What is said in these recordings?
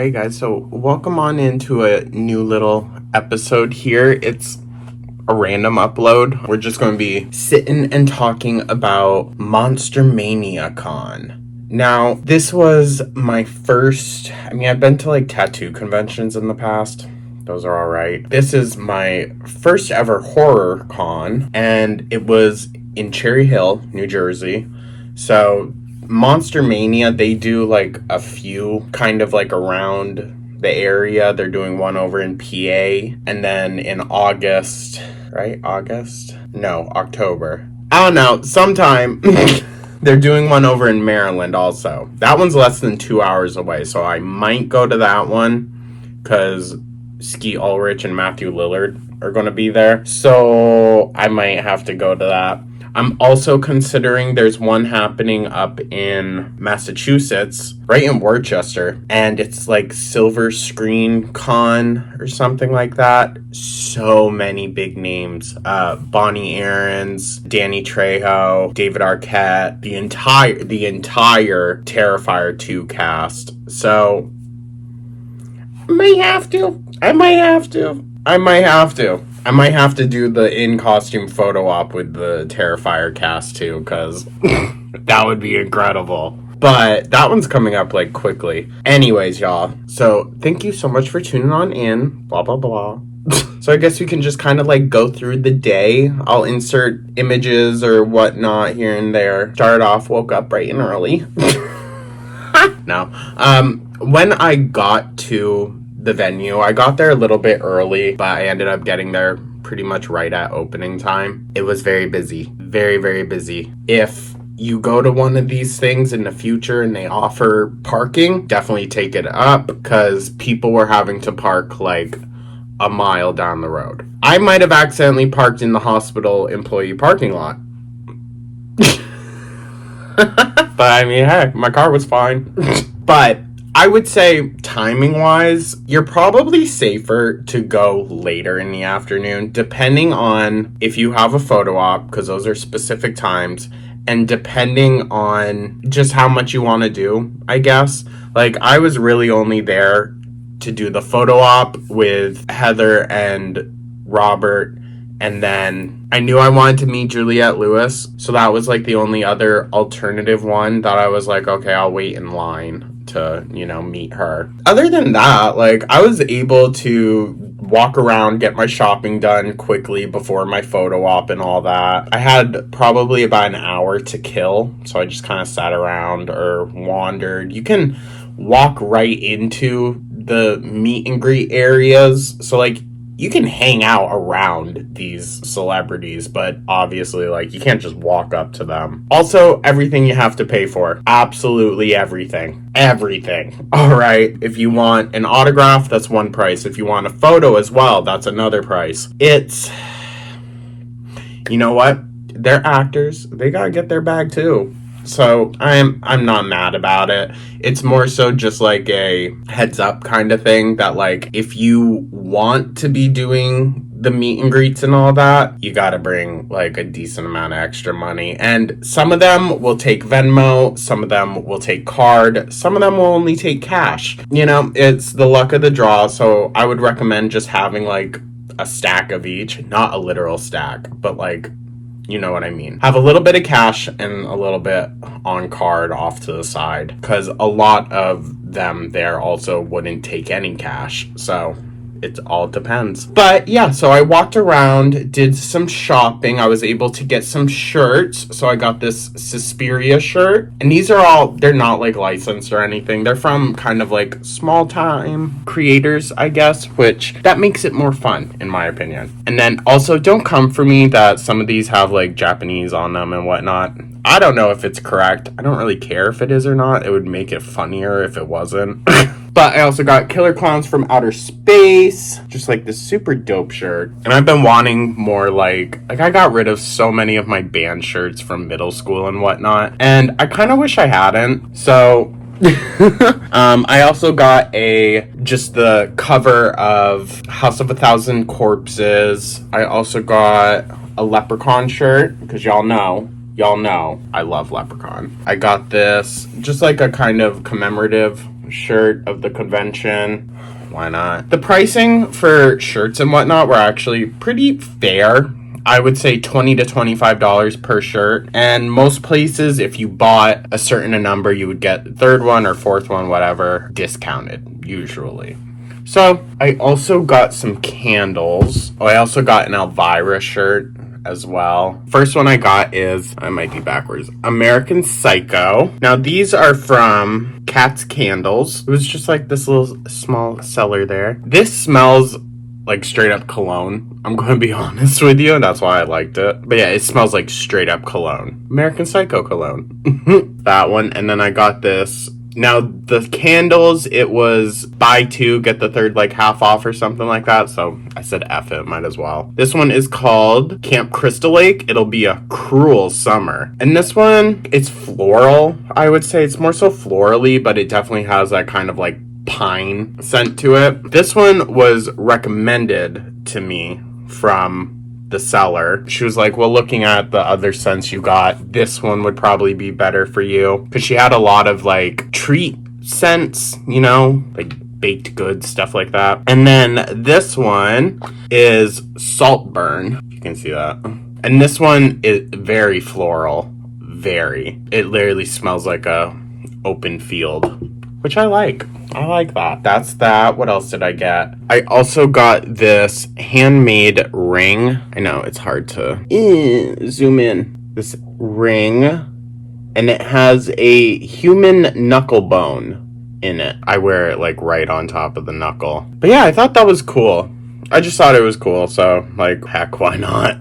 Hey guys, so welcome on into a new little episode here. It's a random upload. We're just going to be sitting and talking about Monster Mania Con. Now, this was my first, I've been to like tattoo conventions in the past. Those are all right. This is my first ever horror con, and it was in Cherry Hill, New Jersey. So Monster Mania, they do like a few kind of like around the area. They're doing one over in PA, and then in August, right? October. I don't know, sometime. They're doing one over in Maryland also. That one's less than 2 hours away, so I might go to that one because Skeet Ulrich and Matthew Lillard are going to be there. So I might have to go to that. I'm also considering there's one happening up in Massachusetts, right in Worcester, and it's like Silver Screen Con or something like that. So many big names. Bonnie Aarons, Danny Trejo, David Arquette, the entire Terrifier 2 cast. So I might have to do the in-costume photo op with the Terrifier cast too, because that would be incredible. But that one's coming up like quickly. Anyways, y'all. So thank you so much for tuning on in. Blah, blah, blah. So I guess we can just kind of like go through the day. I'll insert images or whatnot here and there. Started off, woke up bright and early. No. When I got to the venue, I got there a little bit early, but I ended up getting there pretty much right at opening time. It was very busy. Very, very busy. If you go to one of these things in the future and they offer parking, definitely take it up, because people were having to park like a mile down the road. I might have accidentally parked in the hospital employee parking lot. But hey, my car was fine. But I would say timing-wise, you're probably safer to go later in the afternoon, depending on if you have a photo op, because those are specific times, and depending on just how much you want to do, I guess. Like, I was really only there to do the photo op with Heather and Robert, and then I knew I wanted to meet Juliette Lewis, so that was like the only other alternative one that I was like, okay, I'll wait in line to, meet her. Other than that, like, I was able to walk around, get my shopping done quickly before my photo op and all that. I had probably about an hour to kill, so I just kind of sat around or wandered. You can walk right into the meet and greet areas, so like you can hang out around these celebrities, but obviously, like, you can't just walk up to them. Also, everything you have to pay for. Absolutely everything. Everything. All right. If you want an autograph, that's one price. If you want a photo as well, that's another price. It's... You know what? They're actors. They gotta get their bag, too. So I'm not mad about it. It's more so just like a heads up kind of thing that, like, if you want to be doing the meet and greets and all that, you got to bring like a decent amount of extra money. And some of them will take Venmo, some of them will take card, some of them will only take cash. It's the luck of the draw. So I would recommend just having like a stack of each, not a literal stack, but like, you know what I mean. Have a little bit of cash and a little bit on card off to the side, because a lot of them there also wouldn't take any cash. So it all depends. But yeah, so I walked around, did some shopping. I was able to get some shirts. So I got this Suspiria shirt. And these are all, they're not like licensed or anything. They're from kind of like small time creators, I guess, which that makes it more fun in my opinion. And then also, don't come for me that some of these have like Japanese on them and whatnot. I don't know if it's correct. I don't really care if it is or not. It would make it funnier if it wasn't. But I also got Killer Clowns from Outer Space, just like this super dope shirt. And I've been wanting more like I got rid of so many of my band shirts from middle school and whatnot, and I kind of wish I hadn't. So I also got just the cover of House of a Thousand Corpses. I also got a Leprechaun shirt, because y'all know I love Leprechaun. I got this, just like a kind of commemorative shirt of the convention. Why not? The pricing for shirts and whatnot were actually pretty fair. I would say $20 to $25 per shirt. And most places, if you bought a certain number, you would get the third one or fourth one, whatever, discounted, usually. So I also got some candles. Oh, I also got an Elvira shirt as well. First one I got is, I might be backwards, American Psycho. Now these are from Cat's Candles. It was just like this little small cellar there. This smells like straight up cologne. I'm going to be honest with you. That's why I liked it. But yeah, it smells like straight up cologne. American Psycho cologne. That one. And then I got this. Now, the candles, it was buy two, get the third, like, half off or something like that. So I said F it, might as well. This one is called Camp Crystal Lake. It'll be a cruel summer. And this one, it's floral, I would say. It's more so florally, but it definitely has that kind of, like, pine scent to it. This one was recommended to me from the seller. She was like, well, looking at the other scents you got, this one would probably be better for you, because she had a lot of like treat scents, you know, like baked goods, stuff like that. And then this one is Saltburn. You can see that. And this one is very floral. Very. It literally smells like a open field, which I like. I like that. That's that. What else did I get? I also got this handmade ring. I know it's hard to zoom in. This ring, and it has a human knuckle bone in it. I wear it like right on top of the knuckle. But yeah, I thought that was cool. I just thought it was cool, so like, heck, why not?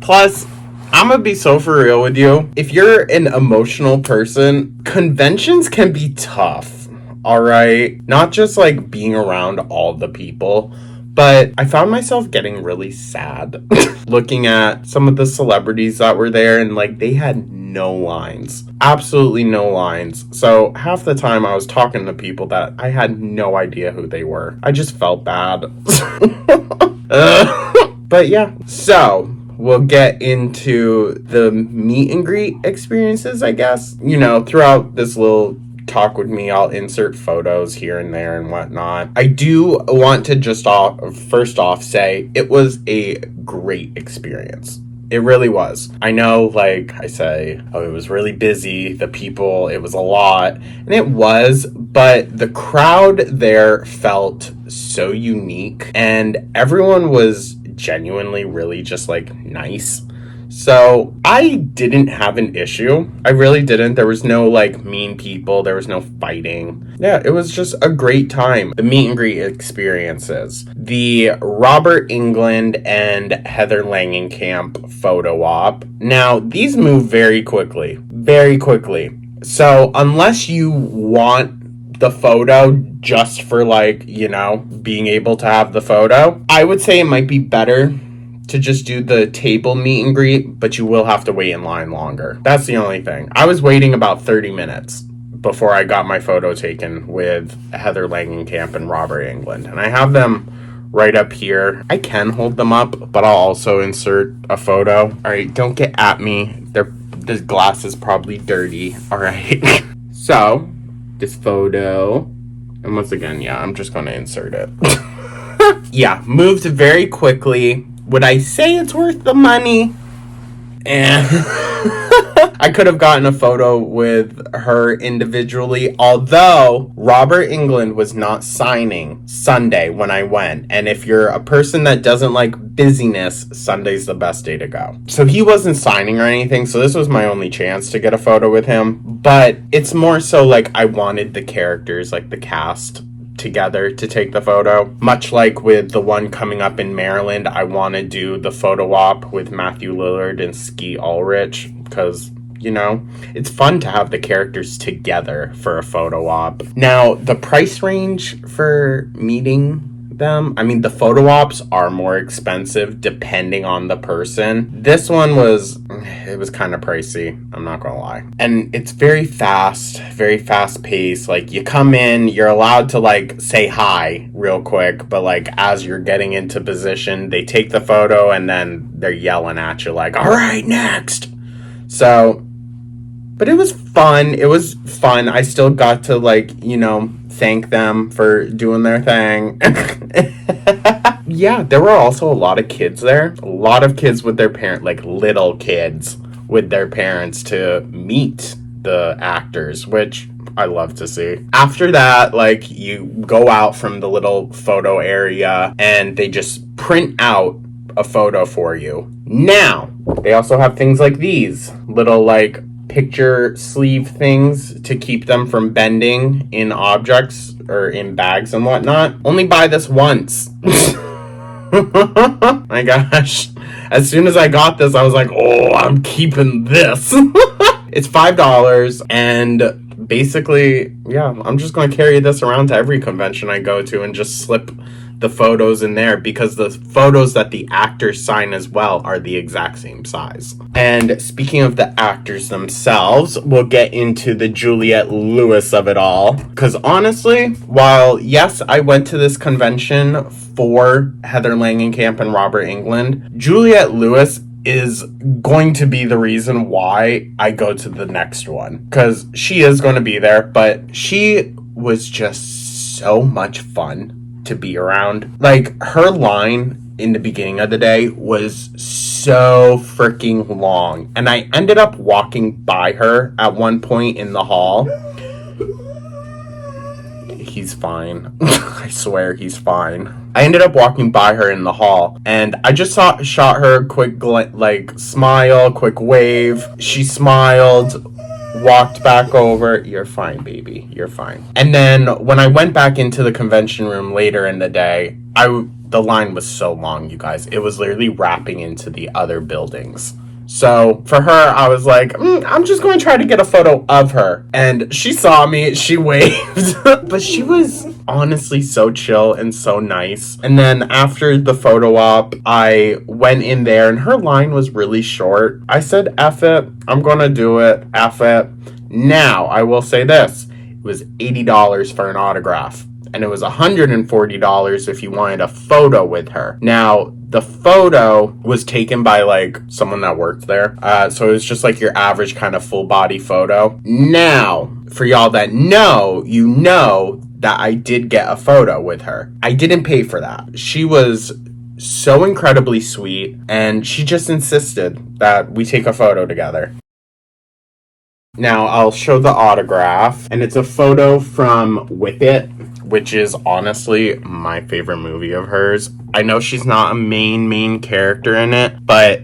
Plus, I'm gonna be so for real with you. If you're an emotional person, conventions can be tough. All right, not just like being around all the people, but I found myself getting really sad looking at some of the celebrities that were there, and like they had no lines, absolutely no lines. So half the time I was talking to people that I had no idea who they were. I just felt bad. But yeah, so we'll get into the meet and greet experiences, I guess. You know, throughout this little talk with me, I'll insert photos here and there and whatnot. I do want to just first off say it was a great experience. It really was. I know, like I say, oh, it was really busy, the people, it was a lot, and it was, but the crowd there felt so unique, and everyone was genuinely really just like nice. So I didn't have an issue. I really didn't. There was no like mean people. There was no fighting. Yeah, it was just a great time. The meet and greet experiences. The Robert Englund and Heather Langenkamp photo op. Now, these move very quickly. Very quickly. So unless you want the photo just for like, you know, being able to have the photo, I would say it might be better to just do the table meet and greet, but you will have to wait in line longer. That's the only thing. I was waiting about 30 minutes before I got my photo taken with Heather Langenkamp and Robert Englund. And I have them right up here. I can hold them up, but I'll also insert a photo. All right, don't get at me. This glass is probably dirty. All right. So, this photo. And once again, yeah, I'm just going to insert it. Yeah, moved very quickly. Would I say it's worth the money? I could have gotten a photo with her individually, although Robert Englund was not signing Sunday when I went. And if you're a person that doesn't like busyness, Sunday's the best day to go. So he wasn't signing or anything, so this was my only chance to get a photo with him. But it's more so like I wanted the characters, like the cast, together to take the photo. Much like with the one coming up in Maryland, I want to do the photo op with Matthew Lillard and Skeet Ulrich, because, you know, it's fun to have the characters together for a photo op. Now, the price range for meeting them, I mean, the photo ops are more expensive depending on the person. This one was kind of pricey, I'm not gonna lie. And it's very fast paced. Like, you come in, you're allowed to like say hi real quick, but like as you're getting into position, they take the photo and then they're yelling at you like, all right, next. So, but it was fun. I still got to like, you know, thank them for doing their thing. Yeah, there were also a lot of kids there. A lot of kids with their parents, like little kids with their parents to meet the actors, which I love to see. After that, like, you go out from the little photo area and they just print out a photo for you. Now, they also have things like these little, like, picture sleeve things to keep them from bending in objects or in bags and whatnot. Only buy this once. My gosh. As soon as I got this, I was like, oh, I'm keeping this. It's $5, and basically, yeah, I'm just going to carry this around to every convention I go to and just slip the photos in there, because the photos that the actors sign as well are the exact same size. And speaking of the actors themselves, we'll get into the Juliette Lewis of it all. Because honestly, while yes, I went to this convention for Heather Langenkamp and Robert Englund, Juliette Lewis is going to be the reason why I go to the next one. Because she is going to be there, but she was just so much fun to be around. Like, her line in the beginning of the day was so freaking long, and I ended up walking by her at one point in the hall. He's fine. I swear he's fine. I ended up walking by her in the hall, and I just shot her a quick smile, quick wave. She smiled, walked back over. You're fine, baby. You're fine. And then when I went back into the convention room later in the day, the line was so long, you guys. It was literally wrapping into the other buildings. So for her, I was like, I'm just going to try to get a photo of her. And she saw me, she waved. But she was honestly so chill and so nice. And then after the photo op, I went in there and her line was really short. I said, F it, I'm going to do it, F it. Now, I will say this, it was $80 for an autograph. And it was $140 if you wanted a photo with her. Now, the photo was taken by, like, someone that worked there. So it was just, like, your average kind of full-body photo. Now, for y'all that know, you know that I did get a photo with her. I didn't pay for that. She was so incredibly sweet, and she just insisted that we take a photo together. Now, I'll show the autograph, and it's a photo from Whip It, which is honestly my favorite movie of hers. I know she's not a main character in it, but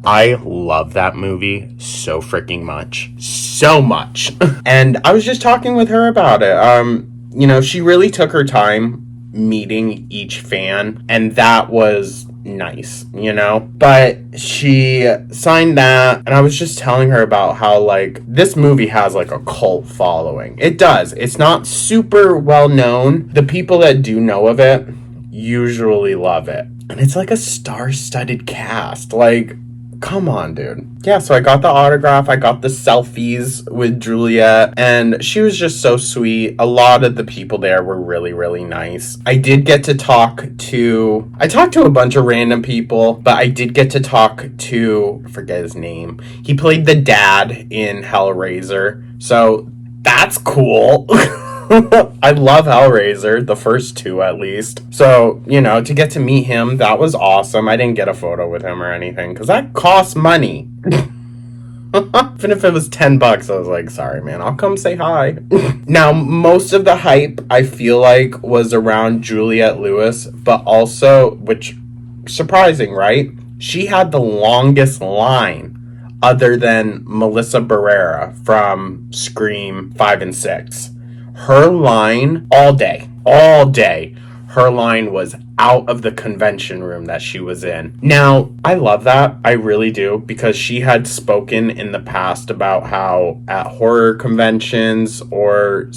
I love that movie so freaking much. So much. And I was just talking with her about it. She really took her time meeting each fan, and that was nice, but she signed that, and I was just telling her about how, like, this movie has, like, a cult following. It does. It's not super well known. The people that do know of it usually love it, and it's like a star-studded cast. Like, come on, dude. Yeah, so I got the autograph, I got the selfies with Juliette, and she was just so sweet. A lot of the people there were really, really nice. I did get to talk to a bunch of random people, but I did get to talk to, I forget his name. He played the dad in Hellraiser, so that's cool. I love Hellraiser, the first two at least. So, to get to meet him, that was awesome. I didn't get a photo with him or anything, because that costs money. Even if it was $10, I was like, sorry, man, I'll come say hi. Now, most of the hype, I feel like, was around Juliette Lewis, but also, which, surprising, right? She had the longest line other than Melissa Barrera from Scream 5 and 6. Her line, all day, her line was out of the convention room that she was in. Now, I love that. I really do, because she had spoken in the past about how at horror conventions or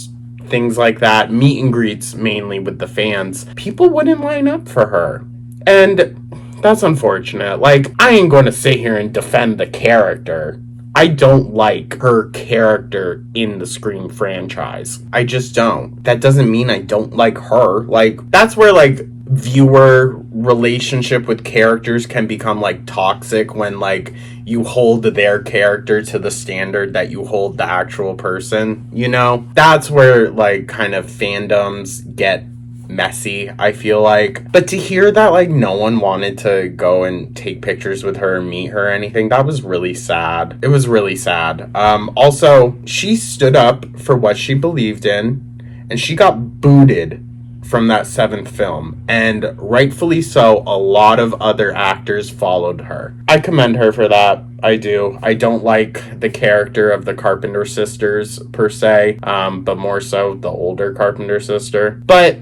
things like that, meet and greets mainly with the fans, people wouldn't line up for her. And that's unfortunate. Like, I ain't going to sit here and defend the character. I don't like her character in the Scream franchise. I just don't. That doesn't mean I don't like her. Like, that's where, like, viewer relationship with characters can become, like, toxic when, like, you hold their character to the standard that you hold the actual person, you know? That's where, like, kind of fandoms get messy, I feel like. But to hear that, like, no one wanted to go and take pictures with her or meet her or anything, that was really sad. It was really sad. Also, she stood up for what she believed in, and she got booted from that 7th film, and rightfully so. A lot of other actors followed her. I commend her for that. I do. I don't like the character of the Carpenter sisters per se, but more so the older Carpenter sister. But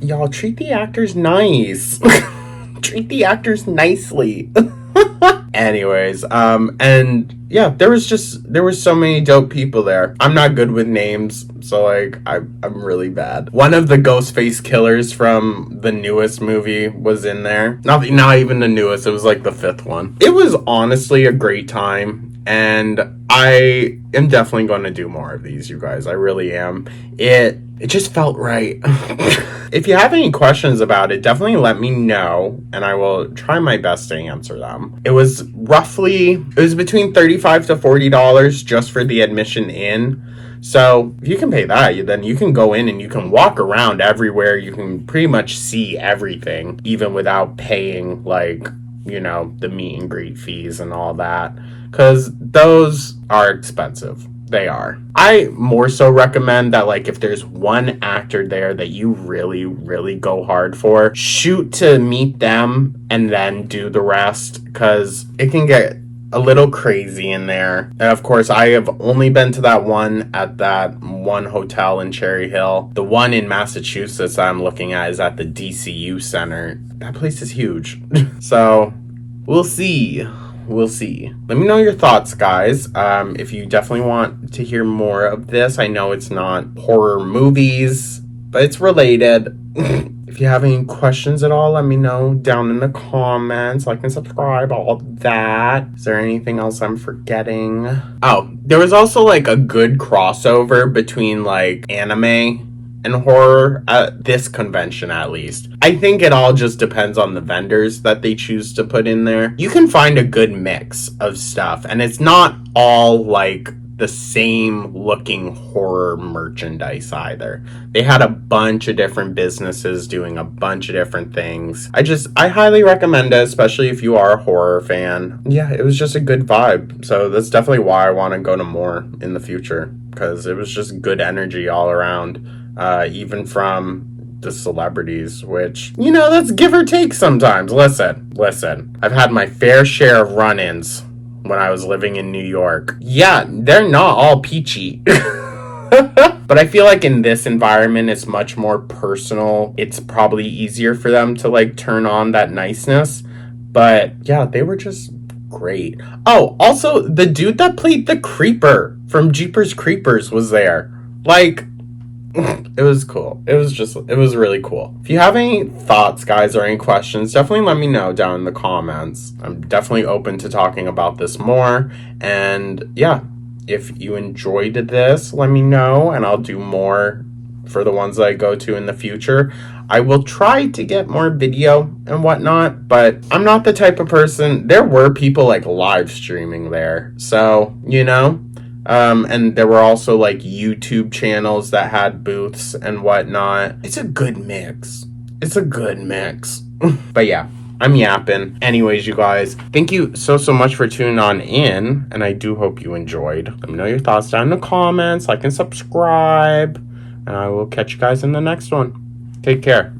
y'all, treat the actors nice. Treat the actors nicely. Anyways, and yeah, there were so many dope people there. I'm not good with names, so like I'm really bad. One of the Ghostface killers from the newest movie was in there. Not even the newest, it was like the 5th one. It was honestly a great time, and I am definitely going to do more of these, you guys. I really am. It just felt right. If you have any questions about it, definitely let me know, and I will try my best to answer them. It was between $35 to $40 just for the admission in. So if you can pay that, then you can go in and you can walk around everywhere. You can pretty much see everything, even without paying, like, you know, the meet and greet fees and all that, because those are expensive. They are. I more so recommend that, like, if there's one actor there that you really, really go hard for, shoot to meet them and then do the rest, because it can get a little crazy in there. And of course, I have only been to that one at that one hotel in Cherry Hill. The one in Massachusetts I'm looking at is at the DCU Center. That place is huge. So, we'll see. We'll see. Let me know your thoughts, guys. If you definitely want to hear more of this. I know it's not horror movies, but it's related. If you have any questions at all, let me know down in the comments. Like and subscribe, all that. Is there anything else I'm forgetting? Oh, there was also like a good crossover between like anime and horror at this convention, at least. I think it all just depends on the vendors that they choose to put in there. You can find a good mix of stuff, and it's not all like the same looking horror merchandise either. They had a bunch of different businesses doing a bunch of different things. I highly recommend it, especially if you are a horror fan. Yeah, it was just a good vibe. So that's definitely why I want to go to more in the future, because it was just good energy all around. Even from the celebrities, which, you know, that's give or take sometimes. Listen, I've had my fair share of run-ins when I was living in New York. Yeah, they're not all peachy. But I feel like in this environment, it's much more personal. It's probably easier for them to, like, turn on that niceness. But yeah, they were just great. Oh, also, the dude that played the Creeper from Jeepers Creepers was there. Like, it was cool. It was really cool. If you have any thoughts, guys, or any questions, definitely let me know down in the comments. I'm definitely open to talking about this more. And yeah, if you enjoyed this, let me know, and I'll do more for the ones that I go to in the future. I will try to get more video and whatnot, but I'm not the type of person. There were people like live streaming there, so, you know. And there were also like YouTube channels that had booths and whatnot. It's a good mix. But yeah, I'm yapping. Anyways, you guys, thank you so much for tuning on in, and I do hope you enjoyed. Let me know your thoughts down in the comments, like and subscribe, and I will catch you guys in the next one. Take care.